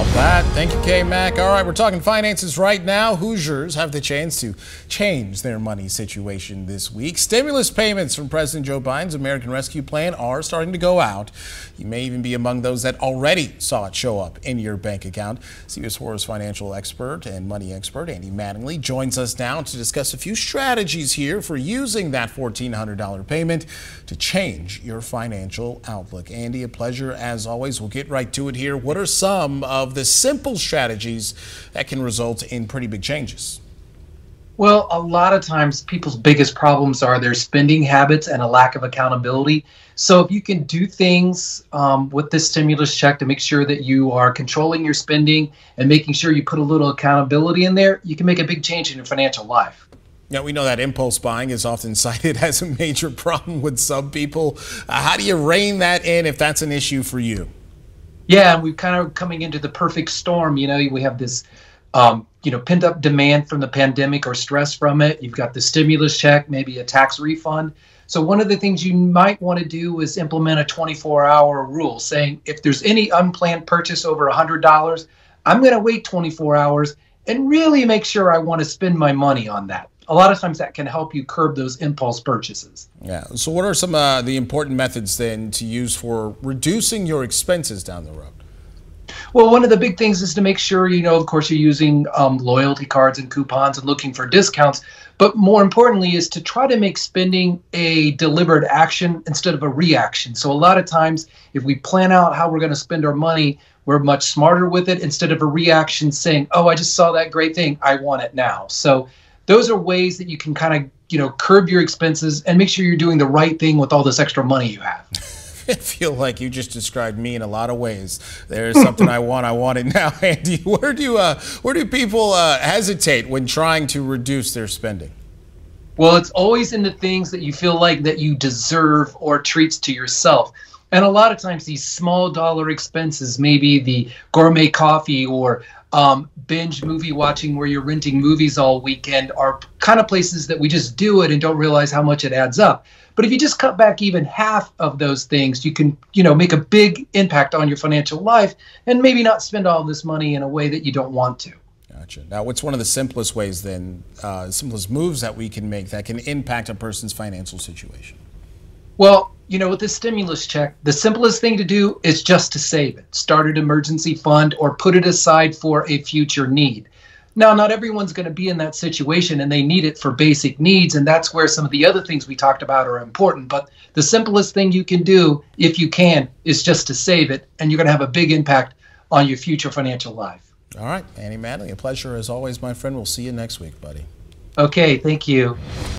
Love that. Thank you, K-Mac. All right, we're talking finances right now. Hoosiers have the chance to change their money situation this week. Stimulus payments from President Joe Biden's American Rescue Plan are starting to go out. You may even be among those that already saw it show up in your bank account. CBS 4's financial expert and money expert, Andy Mattingly, joins us now to discuss a few strategies here for using that $1,400 payment to change your financial outlook. Andy, a pleasure as always. We'll get right to it here. What are some of the simple strategies that can result in pretty big changes? Well, a lot of times people's biggest problems are their spending habits and a lack of accountability. So if you can do things with this stimulus check to make sure that you are controlling your spending and making sure you put a little accountability in there, you can make a big change in your financial life. Now, we know that impulse buying is often cited as a major problem with some people. How do you rein that in if that's an issue for you? Yeah, and we're kind of coming into the perfect storm. You know, we have this, pent up demand from the pandemic or stress from it. You've got the stimulus check, maybe a tax refund. So one of the things you might want to do is implement a 24-hour rule saying if there's any unplanned purchase over $100, I'm going to wait 24 hours and really make sure I want to spend my money on that. A lot of times that can help you curb those impulse purchases. Yeah. So what are some of the important methods then to use for reducing your expenses down the road? Well, one of the big things is to make sure, of course, you're using loyalty cards and coupons and looking for discounts. But more importantly is to try to make spending a deliberate action instead of a reaction. So a lot of times if we plan out how we're going to spend our money, we're much smarter with it instead of a reaction saying, oh, I just saw that great thing, I want it now. So those are ways that you can kind of, curb your expenses and make sure you're doing the right thing with all this extra money you have. I feel like you just described me in a lot of ways. There's something I want it now. Andy, where do people hesitate when trying to reduce their spending? Well, it's always in the things that you feel like that you deserve or treats to yourself. And a lot of times these small dollar expenses, maybe the gourmet coffee or binge movie watching where you're renting movies all weekend, are kind of places that we just do it and don't realize how much it adds up. But if you just cut back even half of those things, you can, make a big impact on your financial life and maybe not spend all this money in a way that you don't want to. Gotcha. Now, what's one of the simplest ways then, simplest moves that we can make that can impact a person's financial situation? Well, with the stimulus check, the simplest thing to do is just to save it. Start an emergency fund or put it aside for a future need. Now, not everyone's going to be in that situation and they need it for basic needs. And that's where some of the other things we talked about are important. But the simplest thing you can do, if you can, is just to save it. And you're going to have a big impact on your future financial life. All right. Andy Mattingly, a pleasure as always, my friend. We'll see you next week, buddy. Okay. Thank you.